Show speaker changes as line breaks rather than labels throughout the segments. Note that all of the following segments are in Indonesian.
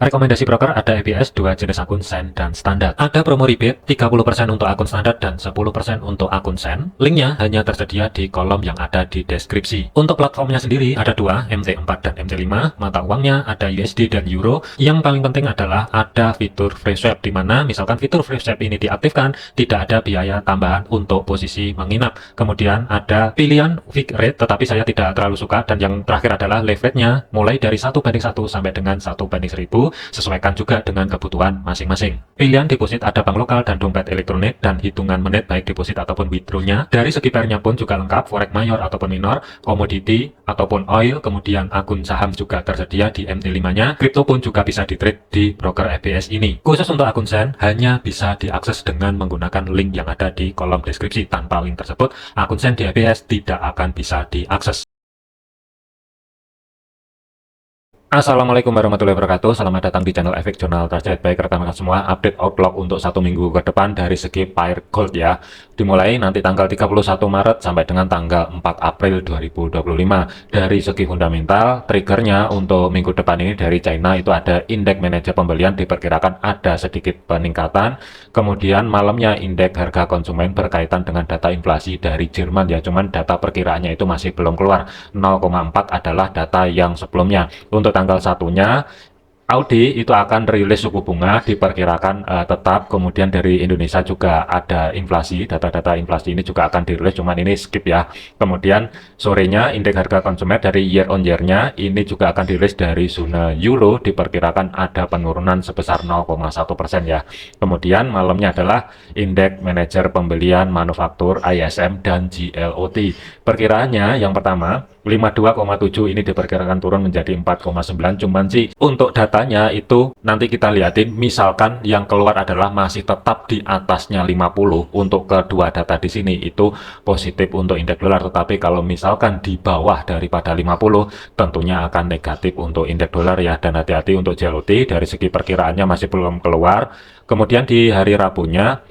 Rekomendasi broker ada ABS, dua jenis akun Sen dan standar. Ada promo rebate 30% untuk akun standar dan 10% untuk akun Sen. Linknya hanya tersedia di kolom yang ada di deskripsi. Untuk platformnya sendiri ada dua, MT4 dan MT5. Mata uangnya ada USD dan Euro. Yang paling penting adalah ada fitur free swap, di mana misalkan fitur free swap ini diaktifkan, tidak ada biaya tambahan untuk posisi menginap. Kemudian ada pilihan fixed rate, tetapi saya tidak terlalu suka. Dan yang terakhir adalah leverage-nya mulai dari 1:1 sampai dengan 1:1000. Sesuaikan juga dengan kebutuhan masing-masing. Pilihan deposit ada bank lokal dan dompet elektronik, dan hitungan menit baik deposit ataupun withdrawnya. Dari segi pairnya pun juga lengkap, forex mayor ataupun minor, komoditi ataupun oil, kemudian akun saham juga tersedia di MT5-nya. Kripto pun juga bisa di-trade di broker ABS ini. Khusus untuk akun Sen hanya bisa diakses dengan menggunakan link yang ada di kolom deskripsi. Tanpa link tersebut, akun Sen di ABS tidak akan bisa diakses. Assalamualaikum warahmatullahi wabarakatuh. Selamat datang di channel Efek Jurnal Trade. Baik rekan-rekan semua, update outlook untuk 1 minggu ke depan dari segi pair gold ya. Dimulai nanti tanggal 31 Maret sampai dengan tanggal 4 April 2025. Dari segi fundamental, triggernya untuk minggu depan ini dari China itu ada indeks manajer pembelian diperkirakan ada sedikit peningkatan. Kemudian malamnya indeks harga konsumen berkaitan dengan data inflasi dari Jerman ya. Cuman data perkiraannya itu masih belum keluar. 0,4 adalah data yang sebelumnya. Untuk tanggal satunya Audi itu akan rilis suku bunga diperkirakan tetap. Kemudian dari Indonesia juga ada inflasi, data-data inflasi ini juga akan dirilis, cuman ini skip ya. Kemudian sorenya indeks harga konsumen dari year on year-nya ini juga akan dirilis dari zona euro, diperkirakan ada penurunan sebesar 0,1% ya. Kemudian malamnya adalah indeks manajer pembelian manufaktur ISM dan GLOT. Perkiraannya yang pertama 52,7 ini diperkirakan turun menjadi 4,9, cuman sih untuk datanya itu nanti kita lihatin, misalkan yang keluar adalah masih tetap di atasnya 50 untuk kedua data di sini itu positif untuk indeks dolar, tetapi kalau misalkan di bawah daripada 50 tentunya akan negatif untuk indeks dolar ya. Dan hati-hati untuk GLOT, dari segi perkiraannya masih belum keluar. Kemudian di hari Rabunya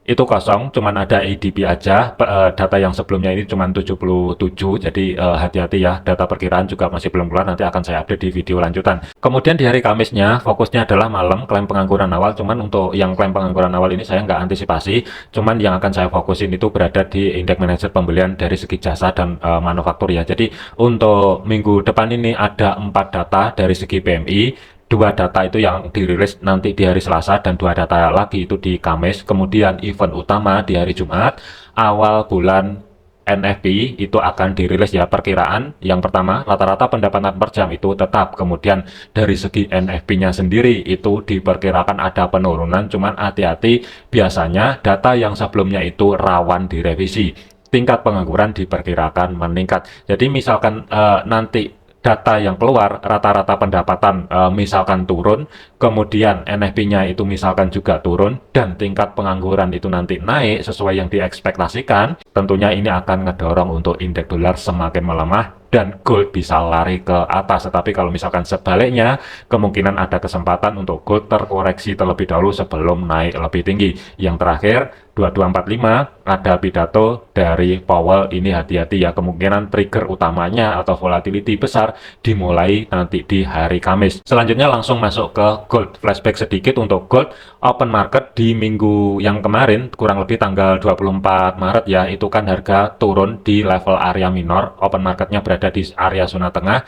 itu kosong, cuman ada ADP aja. Data yang sebelumnya ini cuman 77, jadi hati-hati ya, data perkiraan juga masih belum keluar, nanti akan saya update di video lanjutan. Kemudian di hari Kamisnya fokusnya adalah malam klaim pengangguran awal, cuman untuk yang klaim pengangguran awal ini saya nggak antisipasi, cuman yang akan saya fokusin itu berada di indeks manajer pembelian dari segi jasa dan manufaktur ya. Jadi untuk minggu depan ini ada 4 data dari segi PMI. 2 data itu yang dirilis nanti di hari Selasa, dan 2 data lagi itu di Kamis. Kemudian event utama di hari Jumat, awal bulan NFP itu akan dirilis ya. Perkiraan yang pertama, rata-rata pendapatan per jam itu tetap. Kemudian dari segi NFP-nya sendiri itu diperkirakan ada penurunan, cuman hati-hati, biasanya data yang sebelumnya itu rawan direvisi. Tingkat pengangguran diperkirakan meningkat. Jadi misalkan nanti data yang keluar rata-rata pendapatan misalkan turun, kemudian NFP-nya itu misalkan juga turun, dan tingkat pengangguran itu nanti naik sesuai yang diekspektasikan, tentunya ini akan ngedorong untuk indeks dolar semakin melemah dan gold bisa lari ke atas. Tetapi kalau misalkan sebaliknya, kemungkinan ada kesempatan untuk gold terkoreksi terlebih dahulu sebelum naik lebih tinggi. Yang terakhir 2245 ada pidato dari Powell, ini hati-hati ya, kemungkinan trigger utamanya atau volatility besar dimulai nanti di hari Kamis. Selanjutnya langsung masuk ke gold. Flashback sedikit untuk gold, open market di minggu yang kemarin kurang lebih tanggal 24 Maret ya, itu kan harga turun di level area minor, open marketnya berada di area zona tengah.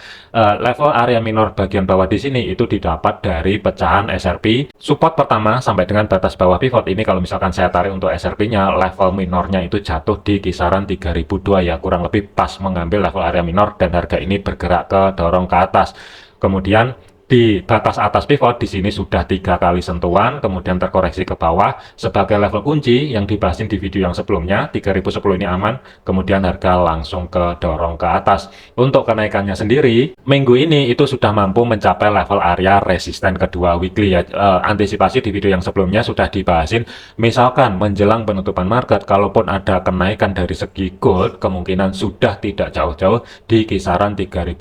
Level area minor bagian bawah di sini itu didapat dari pecahan SRP. Support pertama sampai dengan batas bawah pivot ini, kalau misalkan saya tarik untuk SRP-nya, level minornya itu jatuh di kisaran 3002 ya, kurang lebih pas mengambil level area minor, dan harga ini bergerak ke dorong ke atas. Kemudian di batas atas pivot di sini sudah 3 kali sentuhan, kemudian terkoreksi ke bawah sebagai level kunci yang dibahasin di video yang sebelumnya. 3010 ini aman, kemudian harga langsung ke dorong ke atas. Untuk kenaikannya sendiri minggu ini itu sudah mampu mencapai level area resisten kedua weekly ya. Antisipasi di video yang sebelumnya sudah dibahasin, misalkan menjelang penutupan market kalaupun ada kenaikan dari segi gold, kemungkinan sudah tidak jauh-jauh di kisaran 3082,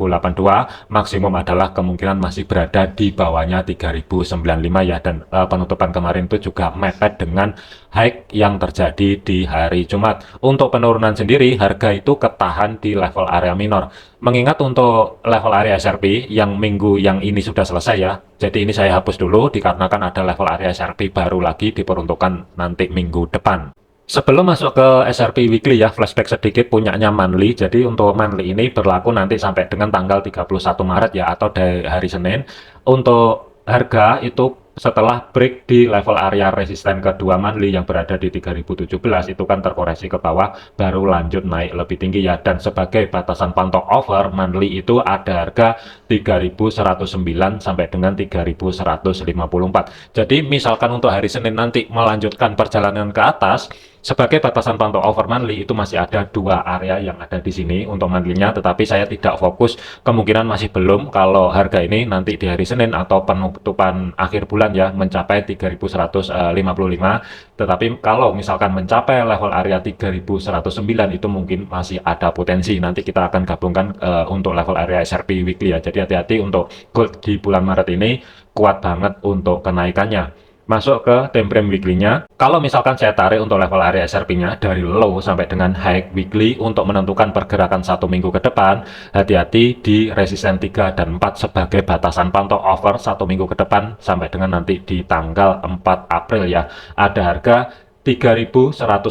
maksimum adalah kemungkinan masih berada di bawahnya 3095 ya, dan penutupan kemarin itu juga mepet dengan high yang terjadi di hari Jumat. Untuk penurunan sendiri, harga itu ketahan di level area minor. Mengingat untuk level area SRP yang minggu yang ini sudah selesai ya, jadi ini saya hapus dulu dikarenakan ada level area SRP baru lagi diperuntukkan nanti minggu depan. Sebelum masuk ke SRP weekly ya, flashback sedikit punyanya monthly. Jadi untuk monthly ini berlaku nanti sampai dengan tanggal 31 Maret ya, atau dari hari Senin. Untuk harga itu setelah break di level area resisten kedua monthly yang berada di 3017 itu kan terkoreksi ke bawah, baru lanjut naik lebih tinggi ya. Dan sebagai batasan pantau over monthly itu ada harga 3109 sampai dengan 3154. Jadi misalkan untuk hari Senin nanti melanjutkan perjalanan ke atas, sebagai batasan pantau over monthly itu masih ada dua area yang ada di sini untuk monthly-nya, tetapi saya tidak fokus, kemungkinan masih belum kalau harga ini nanti di hari Senin atau penutupan akhir bulan ya mencapai 3155. Tetapi kalau misalkan mencapai level area 3109 itu mungkin masih ada potensi. Nanti kita akan gabungkan untuk level area SRP weekly ya. Jadi hati-hati untuk gold di bulan Maret ini, kuat banget untuk kenaikannya. Masuk ke time frame weekly-nya. Kalau misalkan saya tarik untuk level area SRP-nya dari low sampai dengan high weekly untuk menentukan pergerakan satu minggu ke depan, hati-hati di resisten 3 dan 4 sebagai batasan pantau over satu minggu ke depan sampai dengan nanti di tanggal 4 April ya. Ada harga 3160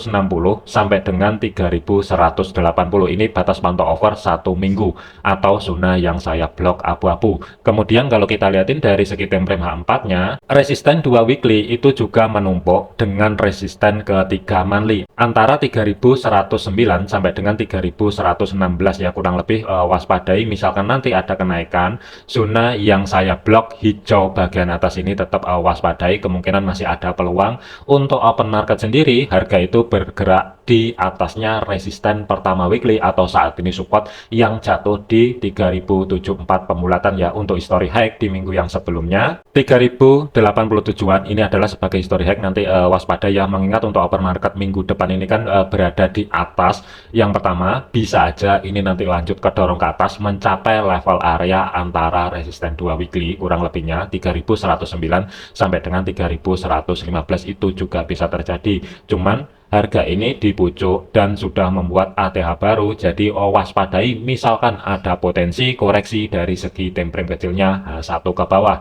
sampai dengan 3180. Ini batas pantau over satu minggu atau zona yang saya blok abu-abu. Kemudian kalau kita lihatin dari segi time frame H4-nya, resisten 2 weekly itu juga menumpuk dengan resisten ketiga monthly antara 3109 sampai dengan 3116 ya, kurang lebih waspadai misalkan nanti ada kenaikan, zona yang saya blok hijau bagian atas ini tetap waspadai, kemungkinan masih ada peluang. Untuk open market sendiri, harga itu bergerak di atasnya resisten pertama weekly atau saat ini support yang jatuh di 3074 pemulatan ya. Untuk history high di minggu yang sebelumnya 3087-an ini adalah sebagai history high, nanti waspada ya, mengingat untuk open market minggu depan ini kan berada di atas. Yang pertama bisa aja ini nanti lanjut ke dorong ke atas mencapai level area antara resisten 2 weekly kurang lebihnya 3109 sampai dengan 3115, itu juga bisa terjadi. Cuman harga ini di pucuk dan sudah membuat ATH baru, jadi waspadai misalkan ada potensi koreksi dari segi time frame kecilnya satu ke bawah.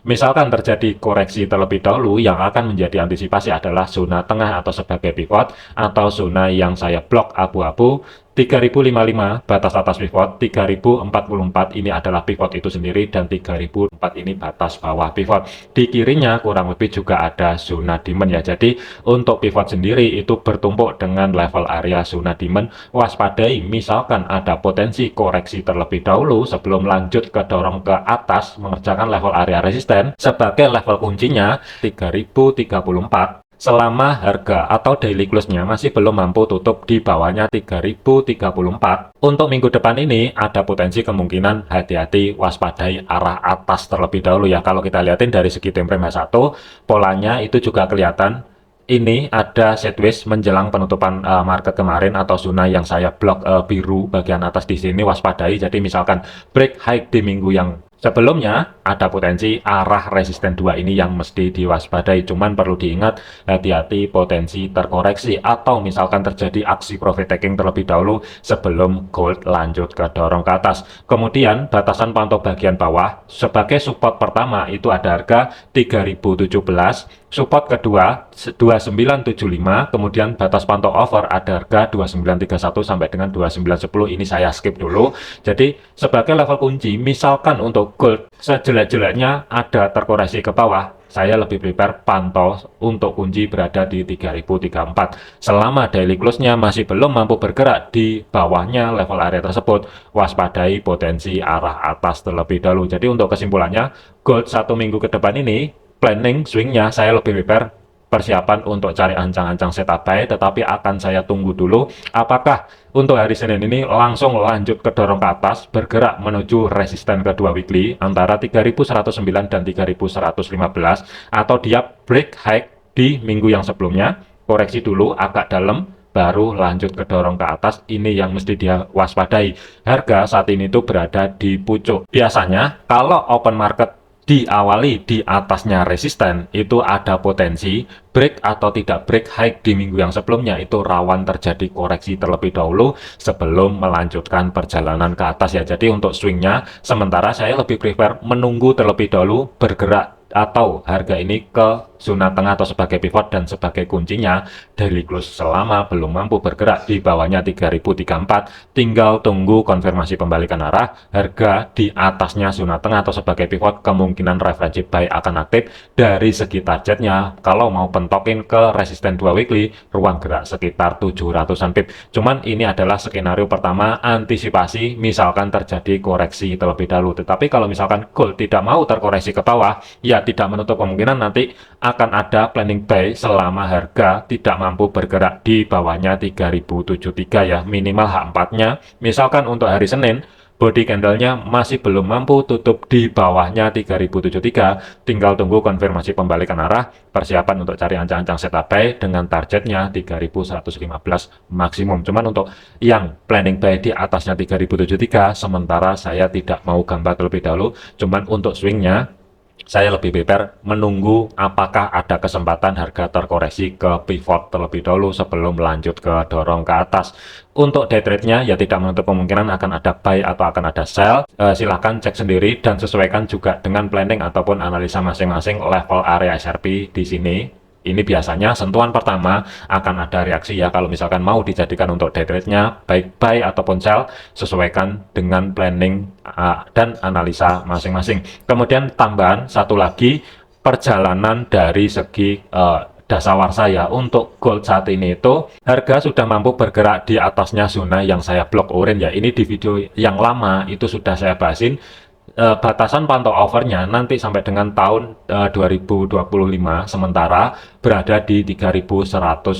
Misalkan terjadi koreksi terlebih dahulu, yang akan menjadi antisipasi adalah zona tengah atau sebagai pivot, atau zona yang saya blok abu-abu 3055 batas atas pivot, 3044 ini adalah pivot itu sendiri, dan 3004 ini batas bawah pivot. Di kirinya kurang lebih juga ada zona demand ya. Jadi untuk pivot sendiri itu bertumpuk dengan level area zona demand. Waspadai misalkan ada potensi koreksi terlebih dahulu sebelum lanjut ke dorong ke atas mengerjakan level area resisten. Sebagai level kuncinya 3034. Selama harga atau daily close-nya masih belum mampu tutup di bawahnya 3034, untuk minggu depan ini ada potensi kemungkinan hati-hati waspadai arah atas terlebih dahulu ya. Kalau kita lihatin dari segi time frame H1, polanya itu juga kelihatan. Ini ada sideways menjelang penutupan market kemarin atau zona yang saya blok biru bagian atas di sini, waspadai. Jadi misalkan break high di minggu yang sebelumnya, ada potensi arah resisten 2 ini yang mesti diwaspadai. Cuman perlu diingat, hati-hati potensi terkoreksi atau misalkan terjadi aksi profit taking terlebih dahulu sebelum gold lanjut ke dorong ke atas. Kemudian batasan pantau bagian bawah sebagai support pertama itu ada harga 3017, support kedua 2975, kemudian batas pantau over ada harga 2931 sampai dengan 2910. Ini saya skip dulu. Jadi sebagai level kunci, misalkan untuk gold sejelek-jeleknya ada terkoreksi ke bawah, saya lebih prepare pantau untuk kunci berada di 3034. Selama daily close-nya masih belum mampu bergerak di bawahnya level area tersebut, waspadai potensi arah atas terlebih dahulu. Jadi untuk kesimpulannya, gold satu minggu ke depan ini planning swingnya saya lebih prepare persiapan untuk cari ancang-ancang setup buy, tetapi akan saya tunggu dulu apakah untuk hari Senin ini langsung lanjut ke dorong ke atas bergerak menuju resisten kedua weekly antara 3109 dan 3115, atau dia break high di minggu yang sebelumnya, koreksi dulu agak dalam baru lanjut ke dorong ke atas. Ini yang mesti dia waspadai. Harga saat ini tuh berada di pucuk. Biasanya kalau open market diawali di atasnya resisten, itu ada potensi break atau tidak break high di minggu yang sebelumnya, itu rawan terjadi koreksi terlebih dahulu sebelum melanjutkan perjalanan ke atas ya. Jadi untuk swingnya, sementara saya lebih prefer menunggu terlebih dahulu bergerak atau harga ini ke zona tengah atau sebagai pivot, dan sebagai kuncinya daily close selama belum mampu bergerak di bawahnya 3034, tinggal tunggu konfirmasi pembalikan arah, harga di atasnya zona tengah atau sebagai pivot, kemungkinan referensi buy akan aktif. Dari segi targetnya, kalau mau pentokin ke resisten 2 weekly, ruang gerak sekitar 700-an pip. Cuman ini adalah skenario pertama, antisipasi misalkan terjadi koreksi terlebih dahulu. Tetapi kalau misalkan gold tidak mau terkoreksi ke bawah, ya tidak menutup kemungkinan nanti akan ada planning buy selama harga tidak mampu bergerak di bawahnya 3073 ya, minimal H4-nya. Misalkan untuk hari Senin, body candle-nya masih belum mampu tutup di bawahnya 3073, tinggal tunggu konfirmasi pembalikan arah, persiapan untuk cari ancang-ancang setup buy dengan targetnya 3115 maksimum. Cuman untuk yang planning buy di atasnya 3073, sementara saya tidak mau gambar terlebih dahulu. Cuman untuk swingnya, saya lebih prefer menunggu apakah ada kesempatan harga terkoreksi ke pivot terlebih dahulu sebelum lanjut ke dorong ke atas. Untuk day trade-nya ya tidak menutup kemungkinan akan ada buy atau akan ada sell. Silahkan cek sendiri dan sesuaikan juga dengan planning ataupun analisa masing-masing level area SRP di sini. Ini biasanya sentuhan pertama akan ada reaksi ya. Kalau misalkan mau dijadikan untuk day trade-nya, baik buy ataupun sell, sesuaikan dengan planning dan analisa masing-masing. Kemudian tambahan satu lagi, perjalanan dari segi dasawarsa ya. Untuk gold saat ini itu harga sudah mampu bergerak di atasnya zona yang saya blok orange ya. Ini di video yang lama itu sudah saya bahasin. Batasan pantau overnya nanti sampai dengan tahun 2025 sementara berada di 3189.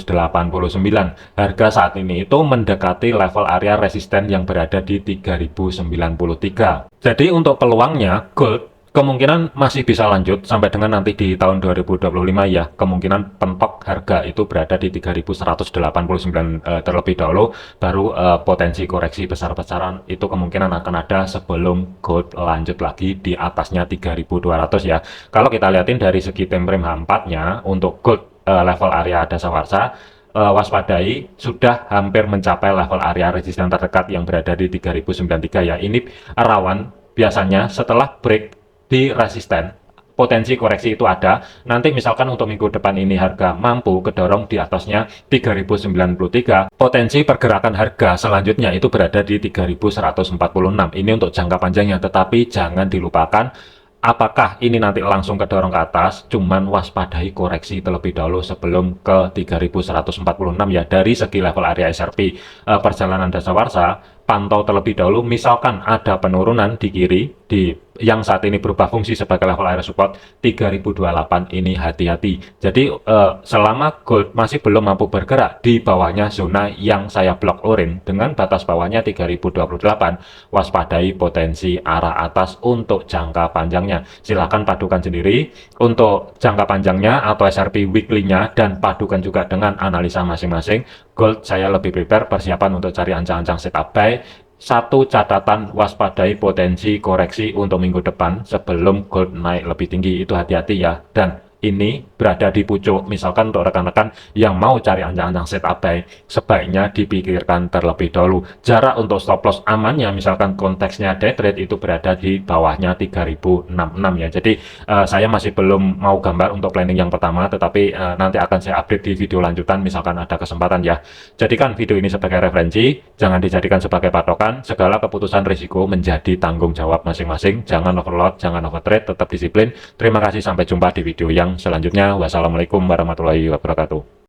Harga saat ini itu mendekati level area resisten yang berada di 3093. Jadi untuk peluangnya gold kemungkinan masih bisa lanjut sampai dengan nanti di tahun 2025 ya. Kemungkinan pentok harga itu berada di 3189 terlebih dahulu, baru potensi koreksi besar-besaran itu kemungkinan akan ada sebelum gold lanjut lagi di atasnya 3200 ya. Kalau kita lihatin dari segi time frame H4-nya untuk gold level area dasawarsa, waspadai sudah hampir mencapai level area resisten terdekat yang berada di 3093 ya. Ini rawan biasanya setelah break di resisten, potensi koreksi itu ada. Nanti misalkan untuk minggu depan ini harga mampu kedorong di atasnya 3093, potensi pergerakan harga selanjutnya itu berada di 3146. Ini untuk jangka panjangnya, tetapi jangan dilupakan apakah ini nanti langsung kedorong ke atas, cuman waspadai koreksi terlebih dahulu sebelum ke 3146 ya. Dari segi level area SRP perjalanan dasawarsa, pantau terlebih dahulu misalkan ada penurunan di kiri di yang saat ini berubah fungsi sebagai level area support 3028, ini hati-hati. Jadi selama gold masih belum mampu bergerak di bawahnya zona yang saya blok orange dengan batas bawahnya 3028, waspadai potensi arah atas untuk jangka panjangnya. Silahkan padukan sendiri untuk jangka panjangnya atau SRP weekly-nya dan padukan juga dengan analisa masing-masing. Gold saya lebih prepare persiapan untuk cari ancang-ancang setup buy. Satu catatan, waspadai potensi koreksi untuk minggu depan sebelum gold naik lebih tinggi, itu hati-hati ya. Dan ini berada di pucuk, misalkan untuk rekan-rekan yang mau cari ancang-ancang setup buy, sebaiknya dipikirkan terlebih dahulu. Jarak untuk stop loss amannya misalkan konteksnya day trade itu berada di bawahnya 3066 ya. Jadi saya masih belum mau gambar untuk planning yang pertama, tetapi nanti akan saya update di video lanjutan misalkan ada kesempatan ya. Jadikan video ini sebagai referensi, jangan dijadikan sebagai patokan. Segala keputusan risiko menjadi tanggung jawab masing-masing. Jangan overload, jangan overtrade, tetap disiplin. Terima kasih, sampai jumpa di video yang selanjutnya. Wassalamualaikum warahmatullahi wabarakatuh.